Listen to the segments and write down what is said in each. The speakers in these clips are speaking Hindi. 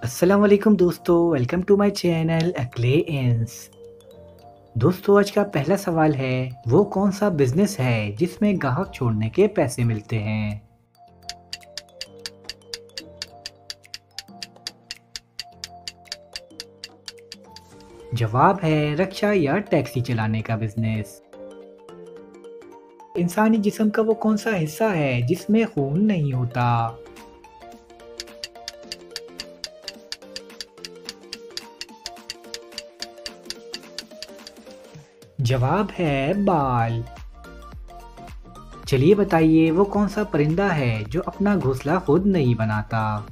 अस्सलाम वालेकुम दोस्तों, वेलकम टू माय चैनल अक्ले इंस। दोस्तों, आज का पहला सवाल है, वो कौन सा बिजनेस है जिसमें ग्राहक छोड़ने के पैसे मिलते हैं? जवाब है रिक्शा या टैक्सी चलाने का बिजनेस। इंसानी जिस्म का वो कौन सा हिस्सा है जिसमें खून नहीं होता? जवाब है बाल। चलिए बताइए, वो कौन सा परिंदा है जो अपना घोंसला खुद नहीं बनाता?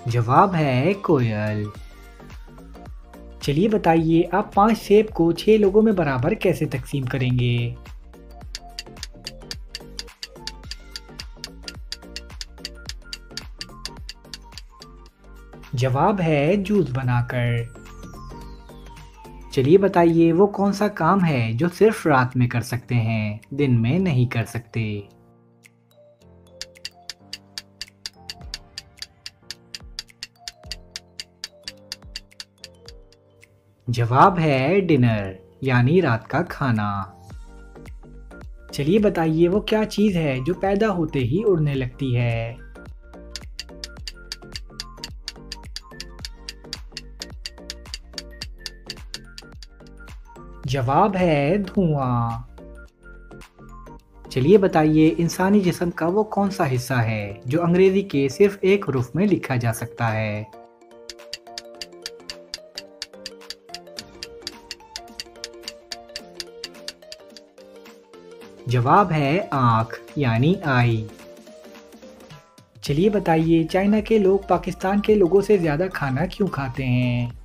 जवाब है कोयल। चलिए बताइए, आप 5 सेब को 6 लोगों में बराबर कैसे तकसीम करेंगे? जवाब है जूस बनाकर। चलिए बताइए, वो कौन सा काम है जो सिर्फ रात में कर सकते हैं, दिन में नहीं कर सकते? जवाब है डिनर, यानी रात का खाना। चलिए बताइए, वो क्या चीज़ है जो पैदा होते ही उड़ने लगती है? जवाब है धुआं। चलिए बताइए, इंसानी जिस्म का वो कौन सा हिस्सा है जो अंग्रेजी के सिर्फ एक हरूफ में लिखा जा सकता है? जवाब है आँख, यानी आई। चलिए बताइए, चाइना के लोग पाकिस्तान के लोगों से ज़्यादा खाना क्यों खाते हैं?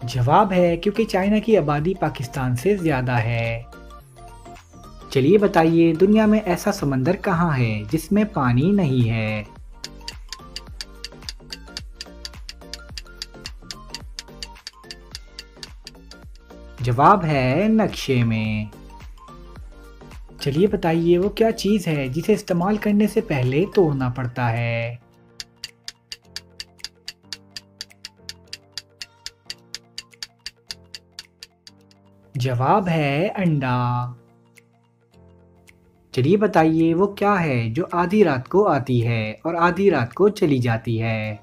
जवाब है क्योंकि चाइना की आबादी पाकिस्तान से ज़्यादा है। चलिए बताइए, दुनिया में ऐसा समंदर कहाँ है जिसमें पानी नहीं है? जवाब है नक्शे में। चलिए बताइए, वो क्या चीज़ है जिसे इस्तेमाल करने से पहले तोड़ना पड़ता है? जवाब है अंडा। चलिए बताइए, वो क्या है जो आधी रात को आती है और आधी रात को चली जाती है?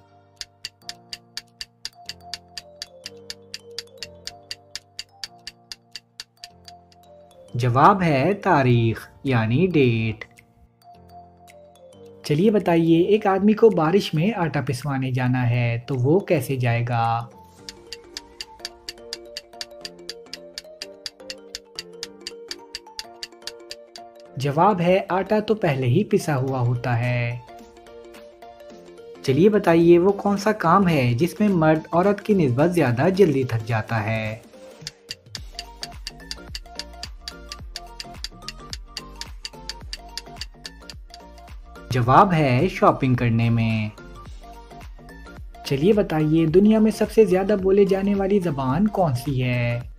जवाब है तारीख, यानी डेट। चलिए बताइए, एक आदमी को बारिश में आटा पिसवाने जाना है तो वो कैसे जाएगा? जवाब है आटा तो पहले ही पिसा हुआ होता है। चलिए बताइए, वो कौन सा काम है जिसमें मर्द औरत की निस्बत ज़्यादा जल्दी थक जाता है? जवाब है शॉपिंग करने में। चलिए बताइए, दुनिया में सबसे ज़्यादा बोले जाने वाली ज़बान कौन सी है?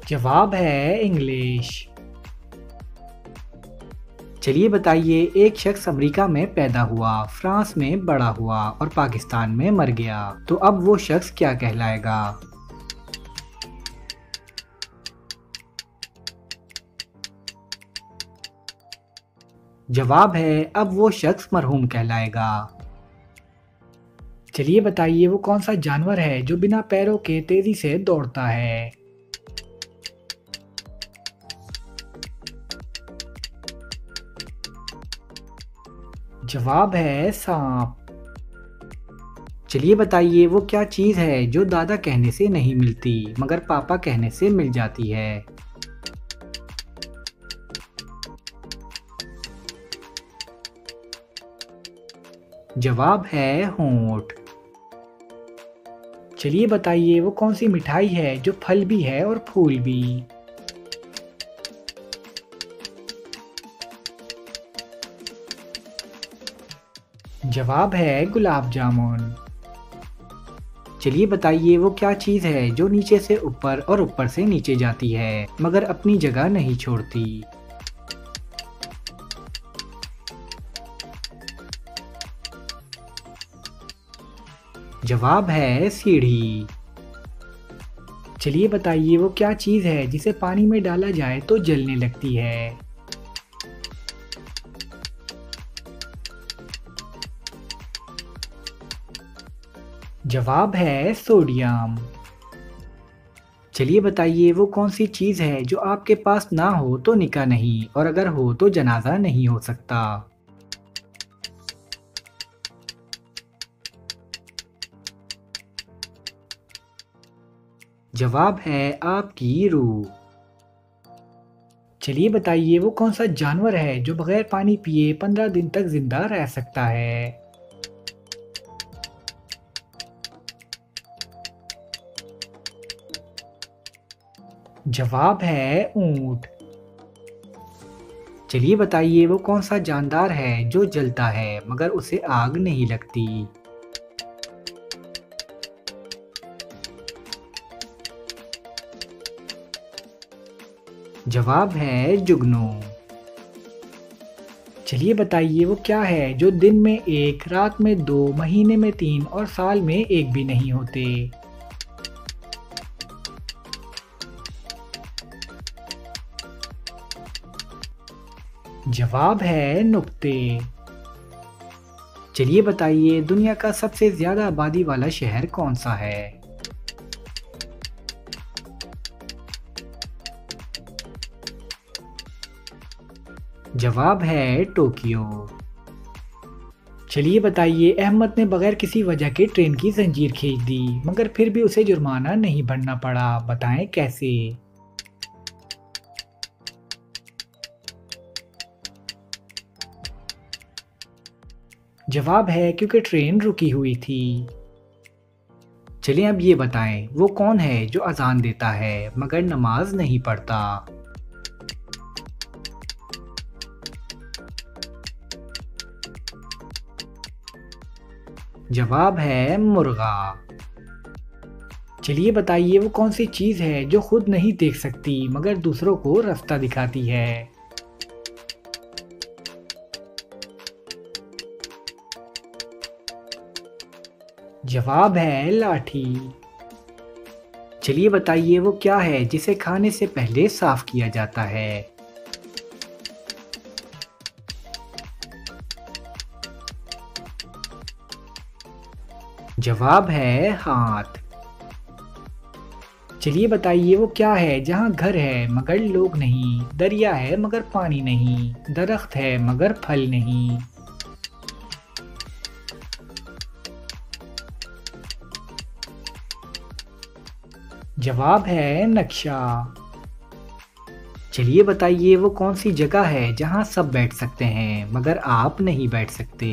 जवाब है इंग्लिश। चलिए बताइए, एक शख्स अमेरिका में पैदा हुआ, फ्रांस में बड़ा हुआ और पाकिस्तान में मर गया, तो अब वो शख्स क्या कहलाएगा? जवाब है अब वो शख्स मरहूम कहलाएगा। चलिए बताइए, वो कौन सा जानवर है जो बिना पैरों के तेजी से दौड़ता है? जवाब है सांप। चलिए बताइए, वो क्या चीज़ है जो दादा कहने से नहीं मिलती मगर पापा कहने से मिल जाती है? जवाब है होंठ। चलिए बताइए, वो कौन सी मिठाई है जो फल भी है और फूल भी? जवाब है गुलाब जामुन। चलिए बताइए वो क्या चीज़ है जो नीचे से ऊपर और ऊपर से नीचे जाती है मगर अपनी जगह नहीं छोड़ती। जवाब है सीढ़ी। चलिए बताइए वो क्या चीज़ है जिसे पानी में डाला जाए तो जलने लगती है। जवाब है सोडियम। चलिए बताइए वो कौन सी चीज़ है जो आपके पास ना हो तो निकाह नहीं और अगर हो तो जनाजा नहीं हो सकता। जवाब है आपकी रूह। चलिए बताइए वो कौन सा जानवर है जो बगैर पानी पिए 15 दिन तक जिंदा रह सकता है। जवाब है ऊंट। चलिए बताइए वो कौन सा जानदार है जो जलता है मगर उसे आग नहीं लगती। जवाब है जुगनू। चलिए बताइए वो क्या है जो दिन में एक, रात में दो, महीने में तीन और साल में एक भी नहीं होते। जवाब है नुक्ते। चलिए बताइए दुनिया का सबसे ज्यादा आबादी वाला शहर कौन सा है। जवाब है टोक्यो। चलिए बताइए अहमद ने बगैर किसी वजह के ट्रेन की जंजीर खींच दी मगर फिर भी उसे जुर्माना नहीं भरना पड़ा, बताएं कैसे। जवाब है क्योंकि ट्रेन रुकी हुई थी। चलिए अब ये बताएं वो कौन है जो अजान देता है मगर नमाज नहीं पढ़ता। जवाब है मुर्गा। चलिए बताइए वो कौन सी चीज है जो खुद नहीं देख सकती मगर दूसरों को रास्ता दिखाती है। जवाब है लाठी। चलिए बताइए वो क्या है जिसे खाने से पहले साफ किया जाता है। जवाब है हाथ। चलिए बताइए वो क्या है जहाँ घर है मगर लोग नहीं, दरिया है मगर पानी नहीं, दरख्त है मगर फल नहीं। जवाब है नक्शा। चलिए बताइए वो कौन सी जगह है जहाँ सब बैठ सकते हैं मगर आप नहीं बैठ सकते।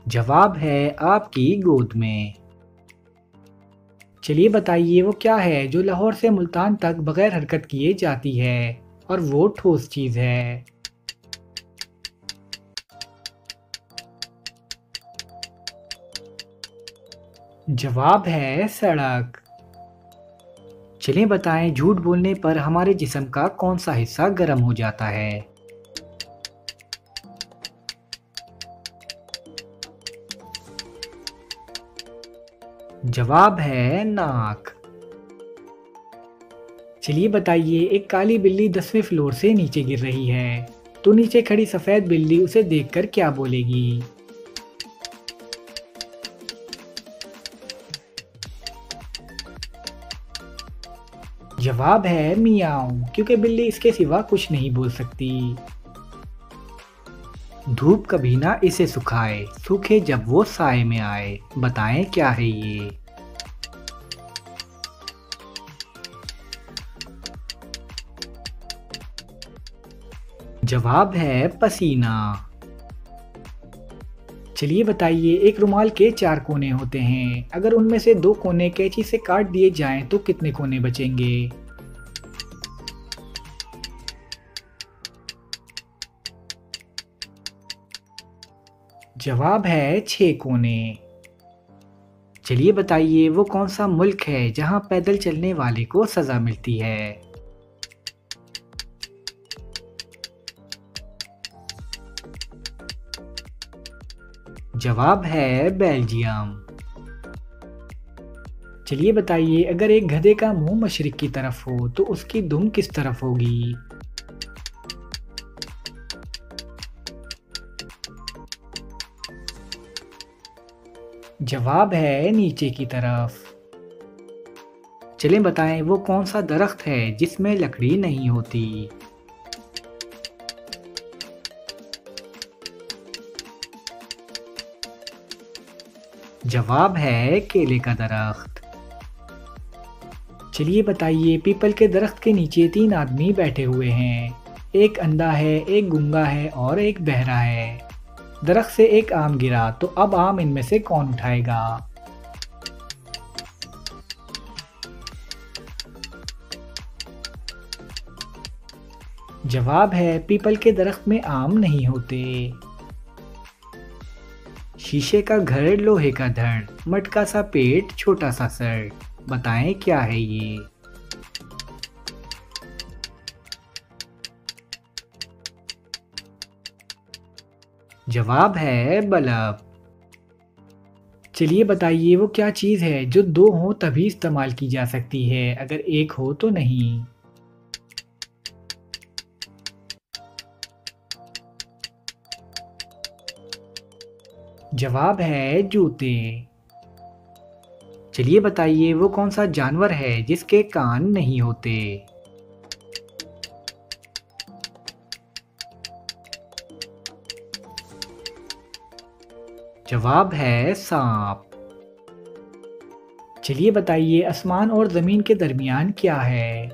जवाब है आपकी गोद में। चलिए बताइए वो क्या है जो लाहौर से मुल्तान तक बगैर हरकत किए जाती है और वो ठोस चीज है। जवाब है सड़क। चलिए बताएं झूठ बोलने पर हमारे जिस्म का कौन सा हिस्सा गर्म हो जाता है। जवाब है नाक। चलिए बताइए एक काली बिल्ली 10वें फ्लोर से नीचे गिर रही है तो नीचे खड़ी सफेद बिल्ली उसे देखकर क्या बोलेगी। जवाब है मियाऊ क्योंकि बिल्ली इसके सिवा कुछ नहीं बोल सकती। धूप कभी ना इसे सुखाए, सूखे जब वो साए में आए, बताएं क्या है ये। जवाब है पसीना। चलिए बताइए एक रुमाल के 4 कोने होते हैं, अगर उनमें से 2 कोने कैंची से काट दिए जाएं तो कितने कोने बचेंगे। जवाब है 6 कोने। चलिए बताइए वो कौन सा मुल्क है जहां पैदल चलने वाले को सजा मिलती है। जवाब है बेल्जियम। चलिए बताइए अगर एक गधे का मुंह मशरिक की तरफ हो तो उसकी दुम किस तरफ होगी। जवाब है नीचे की तरफ। चलें बताएं वो कौन सा दरख्त है जिसमें लकड़ी नहीं होती। जवाब है केले का दरख्त। चलिए बताइए पीपल के दरख्त के नीचे 3 आदमी बैठे हुए हैं। एक अंधा है, एक गूंगा है और एक बहरा है। दरख्त से एक आम गिरा तो अब आम इनमें से कौन उठाएगा। जवाब है पीपल के दरख्त में आम नहीं होते। शीशे का घर, लोहे का धड़, मटका सा पेट, छोटा सा सर, बताएं क्या है ये। जवाब है बल्ब। चलिए बताइए वो क्या चीज़ है जो 2 हो तभी इस्तेमाल की जा सकती है, अगर एक हो तो नहीं। जवाब है जूते। चलिए बताइए वो कौन सा जानवर है जिसके कान नहीं होते। जवाब है सांप। चलिए बताइए आसमान और जमीन के दरमियान क्या है।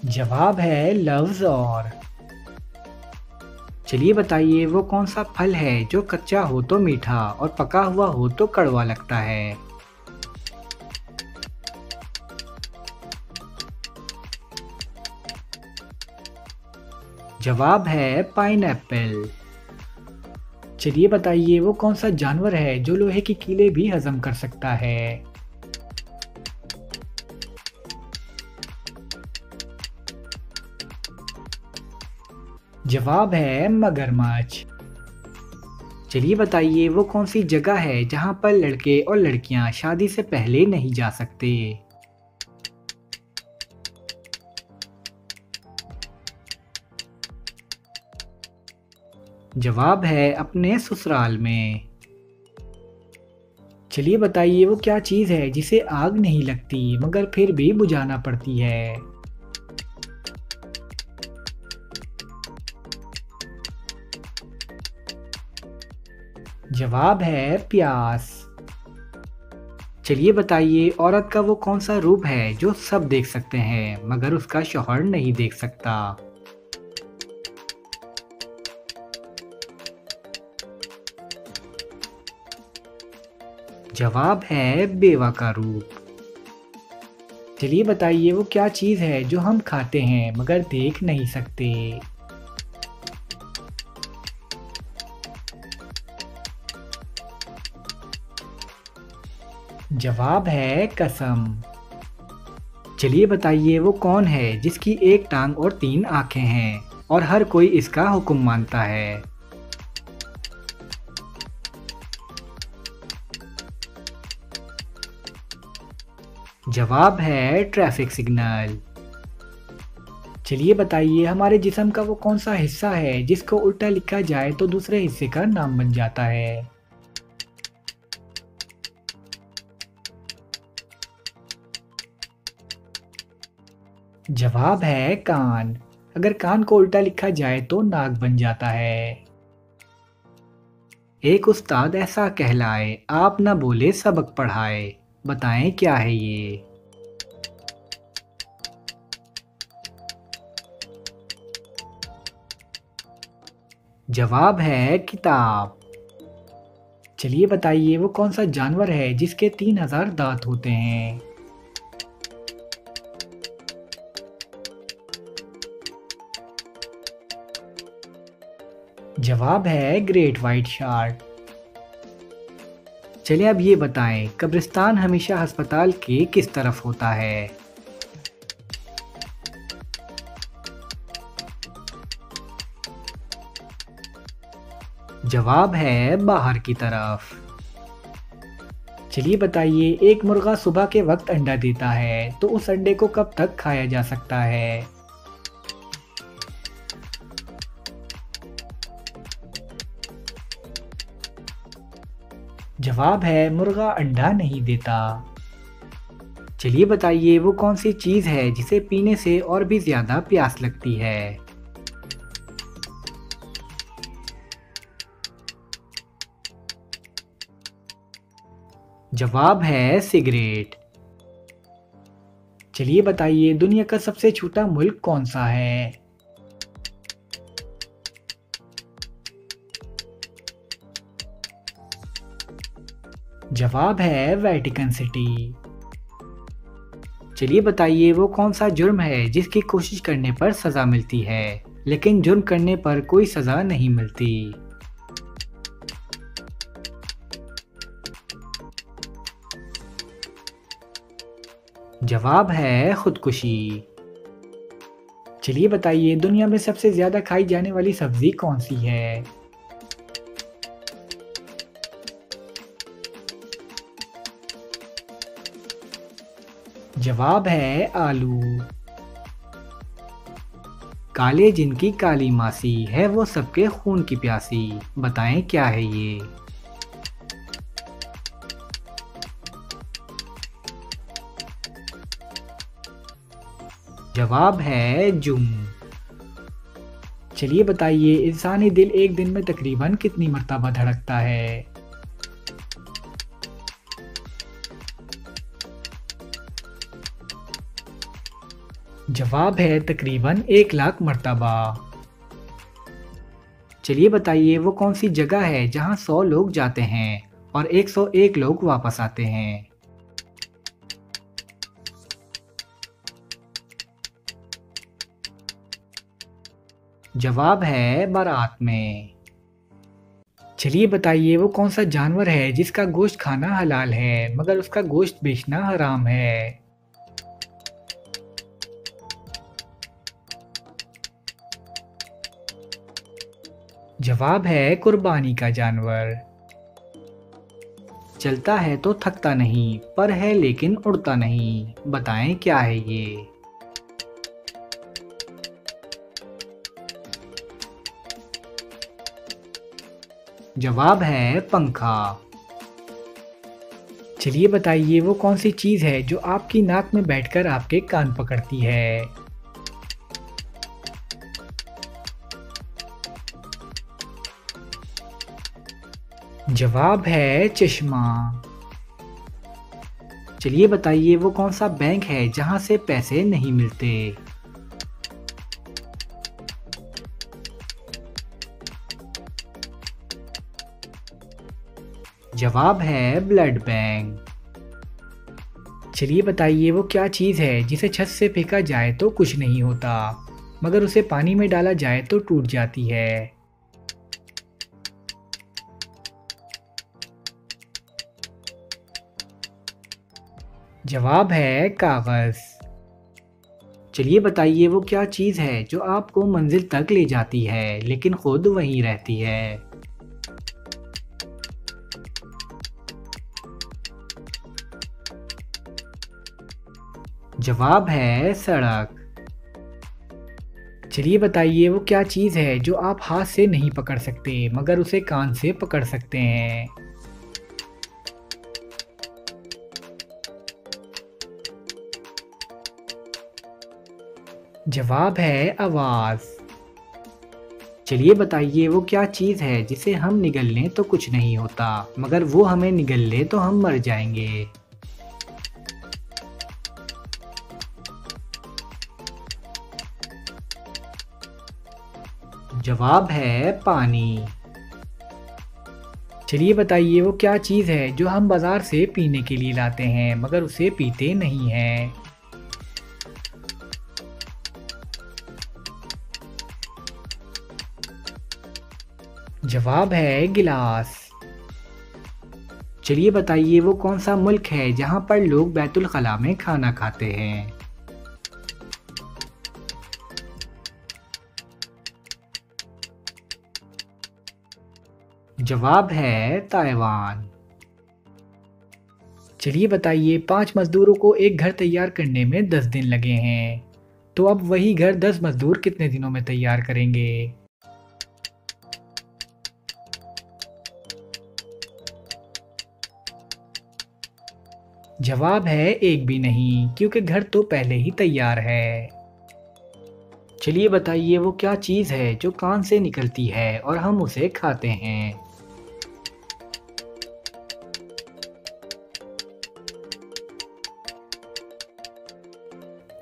जवाब है लफ्ज और। चलिए बताइए वो कौन सा फल है जो कच्चा हो तो मीठा और पका हुआ हो तो कड़वा लगता है। जवाब है पाइनएप्पल। चलिए बताइए वो कौन सा जानवर है जो लोहे की कीलें भी हजम कर सकता है। जवाब है मगरमच्छ। चलिए बताइए वो कौन सी जगह है जहां पर लड़के और लड़कियां शादी से पहले नहीं जा सकते। जवाब है अपने ससुराल में। चलिए बताइए वो क्या चीज़ है जिसे आग नहीं लगती मगर फिर भी बुझाना पड़ती है। जवाब है प्यास। चलिए बताइए औरत का वो कौन सा रूप है जो सब देख सकते हैं मगर उसका शौहर नहीं देख सकता। जवाब है बेवा का रूप। चलिए बताइए वो क्या चीज़ है जो हम खाते हैं मगर देख नहीं सकते। जवाब है कसम। चलिए बताइए वो कौन है जिसकी एक टांग और 3 आंखें हैं और हर कोई इसका हुक्म मानता है। जवाब है ट्रैफिक सिग्नल। चलिए बताइए हमारे जिस्म का वो कौन सा हिस्सा है जिसको उल्टा लिखा जाए तो दूसरे हिस्से का नाम बन जाता है। जवाब है कान। अगर कान को उल्टा लिखा जाए तो नाक बन जाता है। एक उस्ताद ऐसा कहलाए आप न बोले सबक पढ़ाए, बताएं क्या है ये। जवाब है किताब। चलिए बताइए वो कौन सा जानवर है जिसके 3000 दांत होते हैं। जवाब है ग्रेट व्हाइट शार्क। चलिए अब ये बताएं, कब्रिस्तान हमेशा अस्पताल के किस तरफ होता है? जवाब है बाहर की तरफ। चलिए बताइए, एक मुर्गा सुबह के वक्त अंडा देता है तो उस अंडे को कब तक खाया जा सकता है? जवाब है मुर्गा अंडा नहीं देता। चलिए बताइए, वो कौन सी चीज़ है जिसे पीने से और भी ज्यादा प्यास लगती है? जवाब है सिगरेट। चलिए बताइए, दुनिया का सबसे छोटा मुल्क कौन सा है? जवाब है वेटिकन सिटी। चलिए बताइए, वो कौन सा जुर्म है जिसकी कोशिश करने पर सजा मिलती है लेकिन जुर्म करने पर कोई सजा नहीं मिलती? जवाब है खुदकुशी। चलिए बताइए, दुनिया में सबसे ज्यादा खाई जाने वाली सब्जी कौन सी है? जवाब है आलू। काले जिनकी काली मासी है वो सबके खून की प्यासी, बताएं क्या है ये? जवाब है जुम। चलिए बताइए, इंसानी दिल एक दिन में तकरीबन कितनी मर्तबा धड़कता है? जवाब है तकरीबन 1 लाख मर्तबा। चलिए बताइए, वो कौन सी जगह है जहां 100 लोग जाते हैं और 101 लोग वापस आते हैं? जवाब है बारात में। चलिए बताइए, वो कौन सा जानवर है जिसका गोश्त खाना हलाल है मगर उसका गोश्त बेचना हराम है? जवाब है कुर्बानी का जानवर। चलता है तो थकता नहीं, पर है लेकिन उड़ता नहीं, बताएं क्या है ये? जवाब है पंखा। चलिए बताइए, वो कौन सी चीज़ है जो आपकी नाक में बैठकर आपके कान पकड़ती है? जवाब है चश्मा। चलिए बताइए, वो कौन सा बैंक है जहां से पैसे नहीं मिलते? जवाब है ब्लड बैंक। चलिए बताइए, वो क्या चीज़ है जिसे छत से फेंका जाए तो कुछ नहीं होता मगर उसे पानी में डाला जाए तो टूट जाती है? जवाब है कागज। चलिए बताइए, वो क्या चीज़ है जो आपको मंजिल तक ले जाती है लेकिन खुद वहीं रहती है? जवाब है सड़क। चलिए बताइए, वो क्या चीज़ है जो आप हाथ से नहीं पकड़ सकते मगर उसे कान से पकड़ सकते हैं? जवाब है आवाज़। चलिए बताइए, वो क्या चीज़ है जिसे हम निगल लें तो कुछ नहीं होता मगर वो हमें निगल ले तो हम मर जाएंगे? जवाब है पानी। चलिए बताइए, वो क्या चीज़ है जो हम बाज़ार से पीने के लिए लाते हैं मगर उसे पीते नहीं हैं? जवाब है गिलास। चलिए बताइए वो कौन सा मुल्क है जहाँ पर लोग बैतुल खला में खाना खाते हैं। जवाब है ताइवान। चलिए बताइए 5 मजदूरों को एक घर तैयार करने में 10 दिन लगे हैं, तो अब वही घर 10 मजदूर कितने दिनों में तैयार करेंगे। जवाब है एक भी नहीं, क्योंकि घर तो पहले ही तैयार है। चलिए बताइए वो क्या चीज़ है जो कान से निकलती है और हम उसे खाते हैं।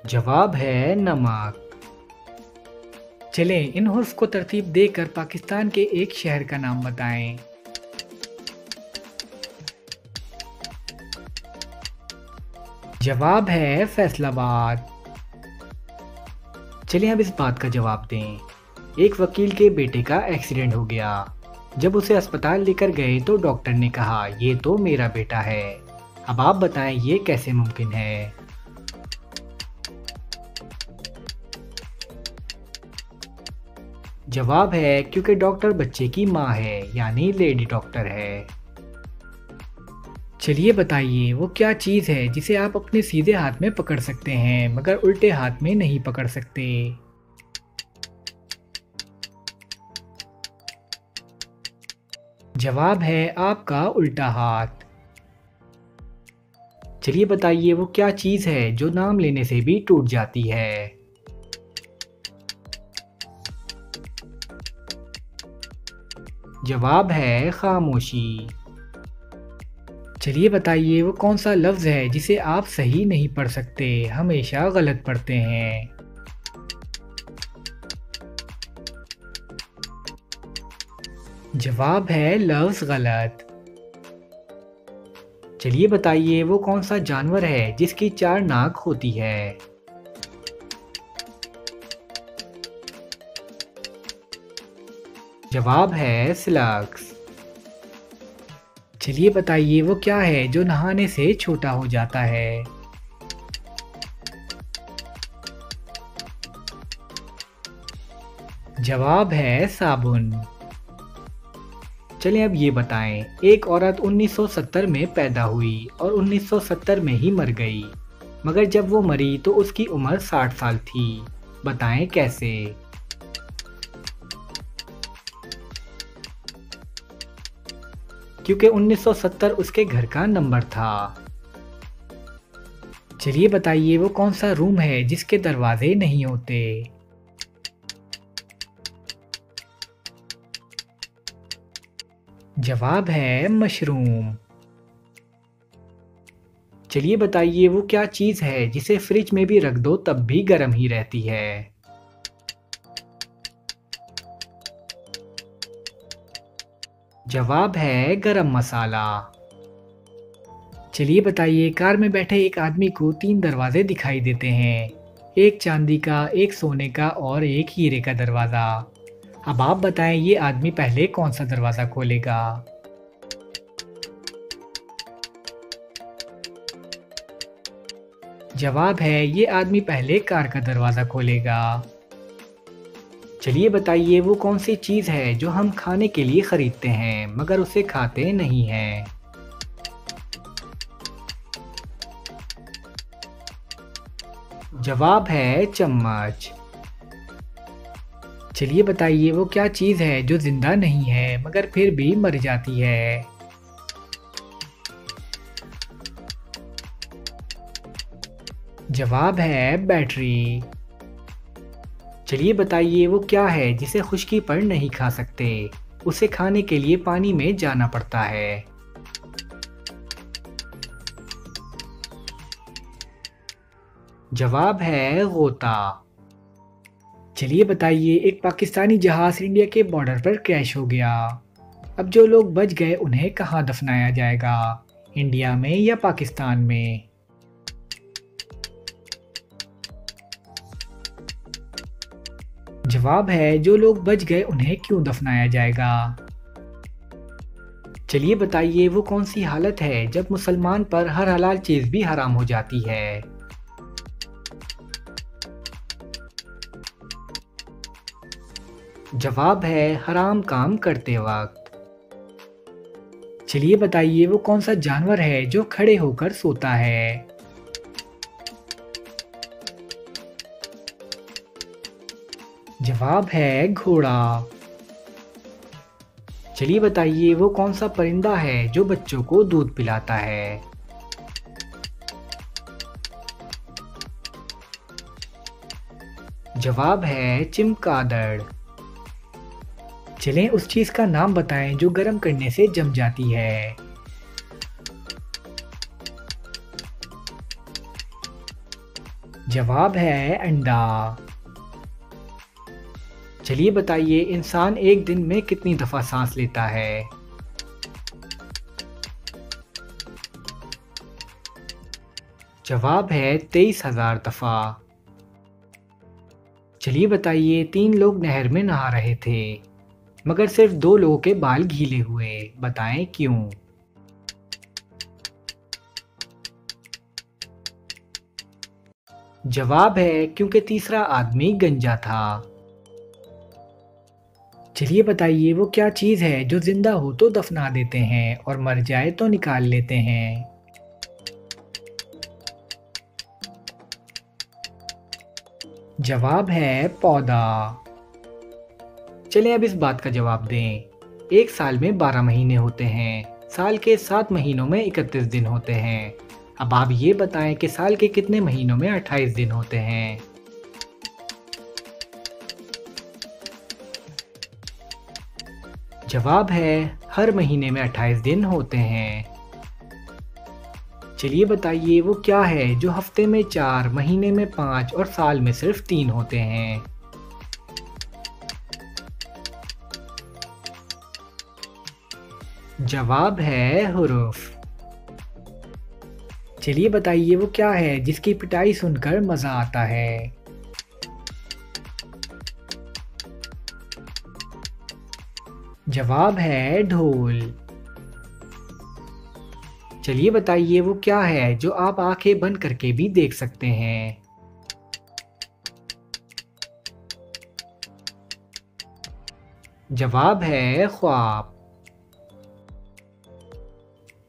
जवाब है नमक। चलें इन हुर्फ को तरतीब देकर पाकिस्तान के एक शहर का नाम बताएं। जवाब है फैसलाबाद। चलिए अब इस बात का जवाब दें। एक वकील के बेटे का एक्सीडेंट हो गया। जब उसे अस्पताल लेकर गए तो डॉक्टर ने कहा ये तो मेरा बेटा है। अब आप बताएं ये कैसे मुमकिन है। जवाब है क्योंकि डॉक्टर बच्चे की माँ है, यानी लेडी डॉक्टर है। चलिए बताइए वो क्या चीज़ है जिसे आप अपने सीधे हाथ में पकड़ सकते हैं मगर उल्टे हाथ में नहीं पकड़ सकते। जवाब है आपका उल्टा हाथ। चलिए बताइए वो क्या चीज़ है जो नाम लेने से भी टूट जाती है। जवाब है खामोशी। चलिए बताइए वो कौन सा लफ्ज़ है जिसे आप सही नहीं पढ़ सकते, हमेशा गलत पढ़ते हैं। जवाब है लफ्ज़ गलत। चलिए बताइए वो कौन सा जानवर है जिसकी 4 नाक होती है। जवाब है स्लग्स। चलिए बताइए वो क्या है जो नहाने से छोटा हो जाता है। जवाब है साबुन। चलिए अब ये बताएं, एक औरत 1970 में पैदा हुई और 1970 में ही मर गई, मगर जब वो मरी तो उसकी उम्र 60 साल थी। बताएं कैसे। क्योंकि 1970 उसके घर का नंबर था। चलिए बताइए वो कौन सा रूम है जिसके दरवाजे नहीं होते। जवाब है मशरूम। चलिए बताइए वो क्या चीज़ है जिसे फ्रिज में भी रख दो तब भी गर्म ही रहती है। जवाब है गरम मसाला। चलिए बताइए कार में बैठे एक आदमी को 3 दरवाजे दिखाई देते हैं, एक चांदी का, एक सोने का और एक हीरे का दरवाज़ा। अब आप बताएं ये आदमी पहले कौन सा दरवाज़ा खोलेगा। जवाब है ये आदमी पहले कार का दरवाज़ा खोलेगा। चलिए बताइए वो कौन सी चीज़ है जो हम खाने के लिए खरीदते हैं मगर उसे खाते नहीं हैं। जवाब है चम्मच। चलिए बताइए वो क्या चीज़ है जो जिंदा नहीं है मगर फिर भी मर जाती है। जवाब है बैटरी। चलिए बताइए वो क्या है जिसे खुश्की पर नहीं खा सकते, उसे खाने के लिए पानी में जाना पड़ता है। जवाब है गोता। चलिए बताइए एक पाकिस्तानी जहाज इंडिया के बॉर्डर पर क्रैश हो गया। अब जो लोग बच गए उन्हें कहाँ दफनाया जाएगा, इंडिया में या पाकिस्तान में। जवाब है जो लोग बच गए उन्हें क्यों दफनाया जाएगा, चलिए बताइए वो कौन सी हालत है जब मुसलमान पर हर हलाल चीज भी हराम हो जाती है। जवाब है हराम काम करते वक्त। चलिए बताइए वो कौन सा जानवर है जो खड़े होकर सोता है। जवाब है घोड़ा। चलिए बताइए वो कौन सा परिंदा है जो बच्चों को दूध पिलाता है। जवाब है चिमगादड़। चलें उस चीज का नाम बताएं जो गर्म करने से जम जाती है। जवाब है अंडा। चलिए बताइए इंसान एक दिन में कितनी दफा सांस लेता है। जवाब है 23,000 दफा। चलिए बताइए 3 लोग नहर में नहा रहे थे मगर सिर्फ 2 लोगों के बाल गीले हुए, बताएं क्यों। जवाब है क्योंकि तीसरा आदमी गंजा था। चलिए बताइए वो क्या चीज है जो जिंदा हो तो दफना देते हैं और मर जाए तो निकाल लेते हैं। जवाब है पौधा। चलें अब इस बात का जवाब दें। एक साल में 12 महीने होते हैं, साल के 7 महीनों में 31 दिन होते हैं। अब आप ये बताएं कि साल के कितने महीनों में 28 दिन होते हैं। जवाब है हर महीने में 28 दिन होते हैं। चलिए बताइए वो क्या है जो हफ्ते में 4, महीने में 5 और साल में सिर्फ 3 होते हैं। जवाब है हुरूफ। चलिए बताइए वो क्या है जिसकी पिटाई सुनकर मजा आता है। जवाब है ढोल। चलिए बताइए वो क्या है जो आप आंखें बंद करके भी देख सकते हैं। जवाब है ख्वाब।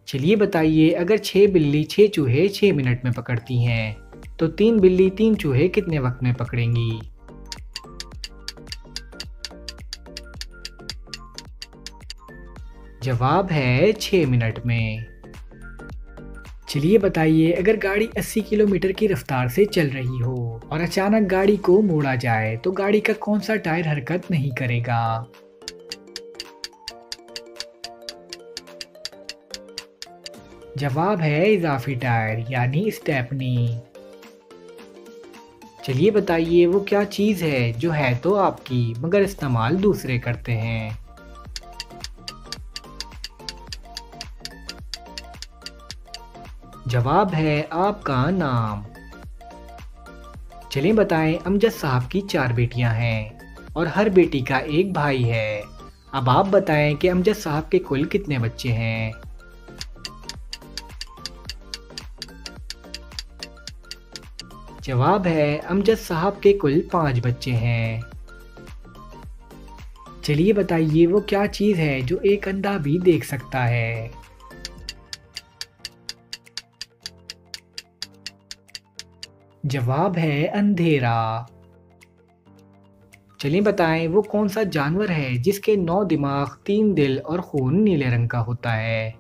चलिए बताइए अगर 6 बिल्ली 6 चूहे 6 मिनट में पकड़ती हैं तो 3 बिल्ली 3 चूहे कितने वक्त में पकड़ेंगी। जवाब है 6 मिनट में। चलिए बताइए अगर गाड़ी 80 किलोमीटर की रफ्तार से चल रही हो और अचानक गाड़ी को मोड़ा जाए तो गाड़ी का कौन सा टायर हरकत नहीं करेगा। जवाब है इजाफी टायर यानी स्टेपनी। चलिए बताइए वो क्या चीज़ है जो है तो आपकी मगर इस्तेमाल दूसरे करते हैं। जवाब है आपका नाम। चलिए बताएं अमजद साहब की 4 बेटियां हैं और हर बेटी का एक भाई है। अब आप बताएं कि अमजद साहब के कुल कितने बच्चे हैं। जवाब है अमजद साहब के कुल 5 बच्चे हैं। चलिए बताइए वो क्या चीज़ है जो एक अंधा भी देख सकता है। जवाब है अंधेरा। चलिए बताएं वो कौन सा जानवर है जिसके 9 दिमाग, 3 दिल और खून नीले रंग का होता है।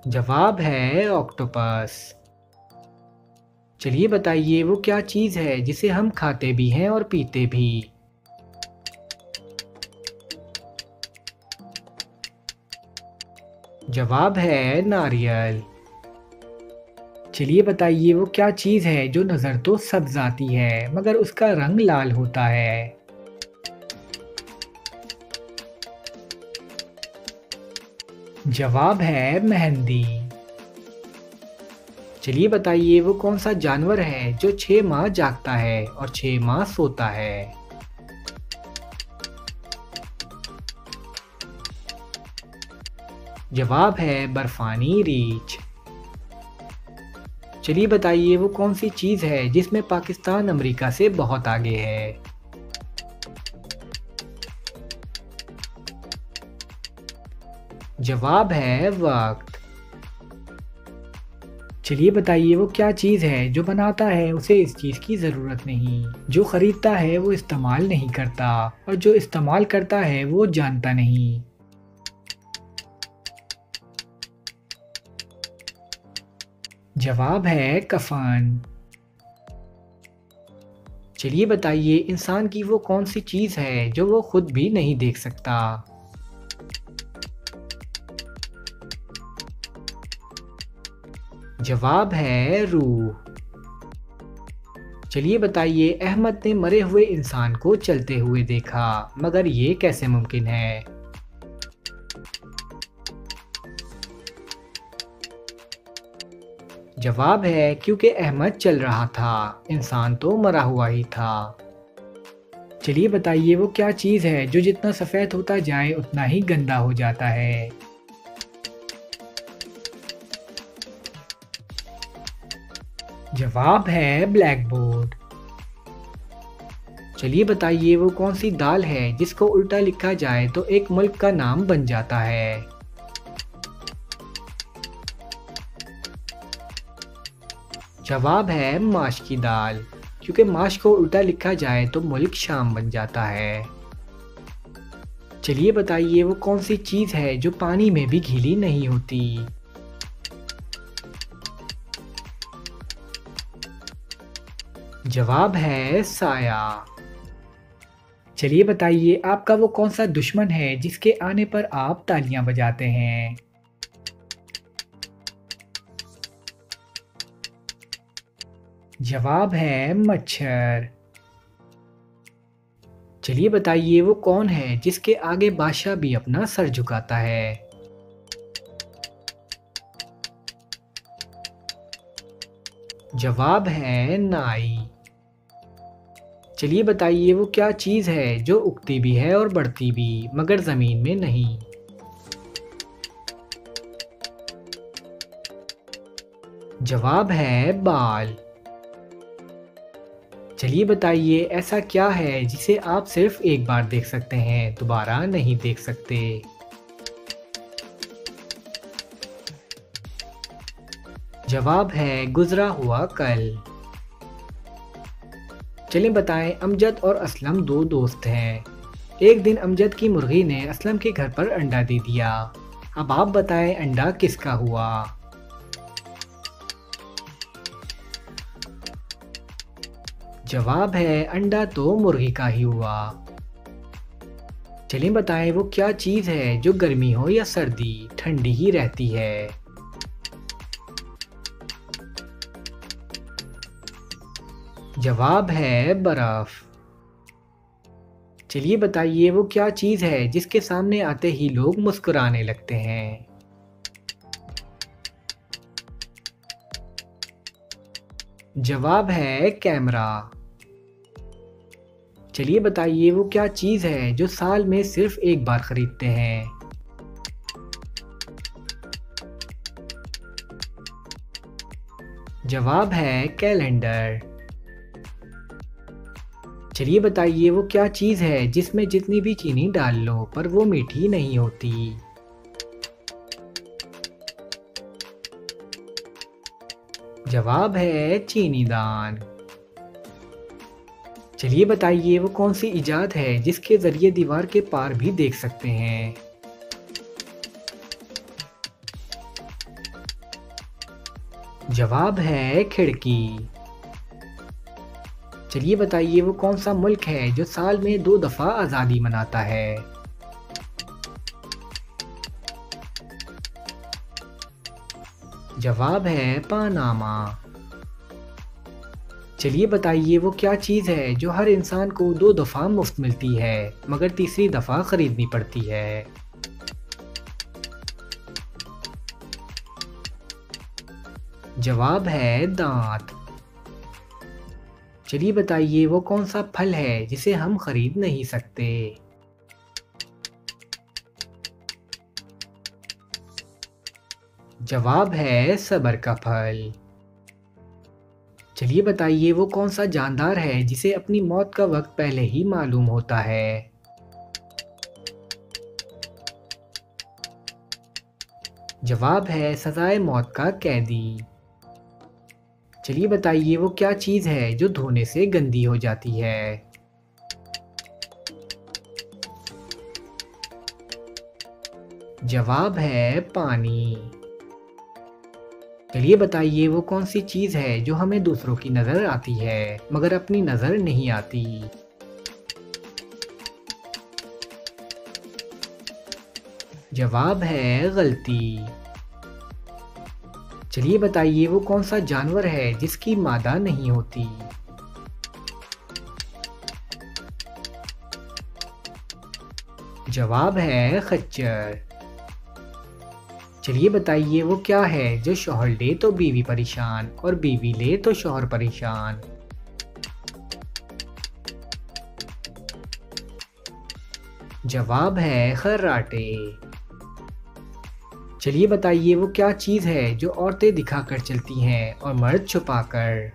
जवाब है ऑक्टोपस। चलिए बताइए वो क्या चीज़ है जिसे हम खाते भी हैं और पीते भी। जवाब है नारियल। चलिए बताइए वो क्या चीज़ है जो नज़र तो सब्ज आती है मगर उसका रंग लाल होता है। जवाब है मेहंदी। चलिए बताइए वो कौन सा जानवर है जो 6 माह जागता है और 6 माह सोता है। जवाब है बर्फानी रीछ। चलिए बताइए वो कौन सी चीज़ है जिसमें पाकिस्तान अमेरिका से बहुत आगे है। जवाब है वक्त। चलिए बताइए वो क्या चीज़ है जो बनाता है उसे इस चीज़ की ज़रूरत नहीं, जो खरीदता है वो इस्तेमाल नहीं करता और जो इस्तेमाल करता है वो जानता नहीं। जवाब है कफन। चलिए बताइए इंसान की वो कौन सी चीज़ है जो वो खुद भी नहीं देख सकता। जवाब है रूह। चलिए बताइए अहमद ने मरे हुए इंसान को चलते हुए देखा, मगर ये कैसे मुमकिन है। जवाब है क्योंकि अहमद चल रहा था, इंसान तो मरा हुआ ही था। चलिए बताइए वो क्या चीज़ है जो जितना सफ़ेद होता जाए उतना ही गंदा हो जाता है। जवाब है ब्लैक बोर्ड। चलिए बताइए वो कौन सी दाल है जिसको उल्टा लिखा जाए तो एक मुल्क का नाम बन जाता है। जवाब है माश की दाल, क्योंकि माश को उल्टा लिखा जाए तो मुल्क शाम बन जाता है। चलिए बताइए वो कौन सी चीज़ है जो पानी में भी गीली नहीं होती। जवाब है साया। चलिए बताइए आपका वो कौन सा दुश्मन है जिसके आने पर आप तालियां बजाते हैं। जवाब है मच्छर। चलिए बताइए वो कौन है जिसके आगे बादशाह भी अपना सर झुकाता है। जवाब है नाई। चलिए बताइए वो क्या चीज़ है जो उगती भी है और बढ़ती भी मगर ज़मीन में नहीं। जवाब है बाल। चलिए बताइए ऐसा क्या है जिसे आप सिर्फ एक बार देख सकते हैं, दोबारा नहीं देख सकते। जवाब है गुजरा हुआ कल। चलिए बताएं अमजद और असलम दो दोस्त हैं। एक दिन अमजद की मुर्गी ने असलम के घर पर अंडा दे दिया। अब आप बताएं अंडा किसका हुआ। जवाब है अंडा तो मुर्गी का ही हुआ। चलिए बताएं वो क्या चीज़ है जो गर्मी हो या सर्दी ठंडी ही रहती है। जवाब है बर्फ। चलिए बताइए वो क्या चीज़ है जिसके सामने आते ही लोग मुस्कुराने लगते हैं। जवाब है कैमरा। चलिए बताइए वो क्या चीज़ है जो साल में सिर्फ एक बार खरीदते हैं। जवाब है कैलेंडर। चलिए बताइए वो क्या चीज़ है जिसमें जितनी भी चीनी डाल लो पर वो मीठी नहीं होती। जवाब है चीनी दान। चलिए बताइए वो कौन सी इजाद है जिसके जरिए दीवार के पार भी देख सकते हैं। जवाब है खिड़की। चलिए बताइए वो कौन सा मुल्क है जो साल में 2 दफ़ा आज़ादी मनाता है। जवाब है पनामा। चलिए बताइए वो क्या चीज़ है जो हर इंसान को 2 दफ़ा मुफ्त मिलती है मगर तीसरी दफ़ा खरीदनी पड़ती है। जवाब है दांत। चलिए बताइए वो कौन सा फल है जिसे हम खरीद नहीं सकते। जवाब है सब्र का फल। चलिए बताइए वो कौन सा जानदार है जिसे अपनी मौत का वक्त पहले ही मालूम होता है। जवाब है सजाए मौत का कैदी। चलिए बताइए वो क्या चीज़ है जो धोने से गंदी हो जाती है। जवाब है पानी। चलिए बताइए वो कौन सी चीज़ है जो हमें दूसरों की नज़र आती है मगर अपनी नज़र नहीं आती। जवाब है गलती। चलिए बताइए वो कौन सा जानवर है जिसकी मादा नहीं होती। जवाब है खच्चर। चलिए बताइए वो क्या है जो शौहर ले तो बीवी परेशान और बीवी ले तो शौहर परेशान। जवाब है खर्राटे। चलिए बताइए वो क्या चीज़ है जो औरतें दिखाकर चलती हैं और मर्द छुपाकर।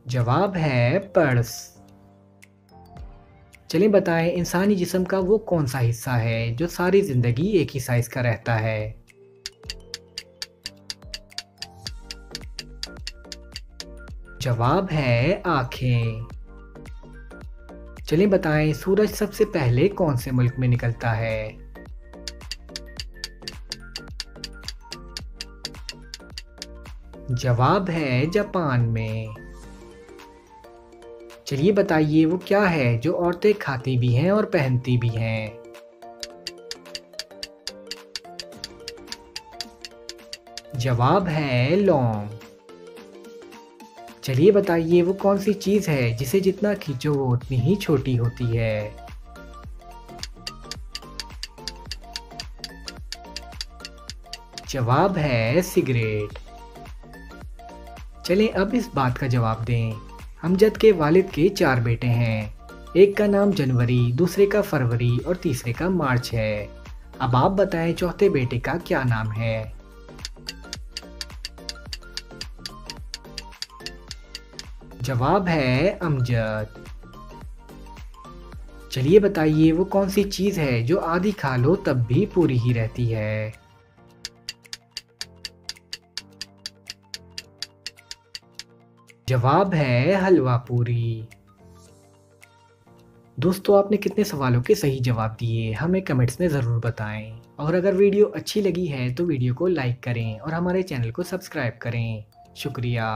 जवाब है पर्स। चलिए बताएं इंसानी जिस्म का वो कौन सा हिस्सा है जो सारी जिंदगी एक ही साइज का रहता है। जवाब है आँखें। चलिए बताएं सूरज सबसे पहले कौन से मुल्क में निकलता है। जवाब है जापान में। चलिए बताइए वो क्या है जो औरतें खाती भी हैं और पहनती भी हैं। जवाब है लौंग। चलिए बताइए वो कौन सी चीज़ है जिसे जितना खींचो वो उतनी ही छोटी होती है। जवाब है सिगरेट। चलें अब इस बात का जवाब दें। अमजद के वालिद के 4 बेटे हैं। एक का नाम जनवरी, दूसरे का फरवरी और तीसरे का मार्च है। अब आप बताएं चौथे बेटे का क्या नाम है। जवाब है अमजद। चलिए बताइए वो कौन सी चीज़ है जो आधी खा लो तब भी पूरी ही रहती है। जवाब है हलवा पूरी। दोस्तों आपने कितने सवालों के सही जवाब दिए हमें कमेंट्स में ज़रूर बताएं और अगर वीडियो अच्छी लगी है तो वीडियो को लाइक करें और हमारे चैनल को सब्सक्राइब करें। शुक्रिया।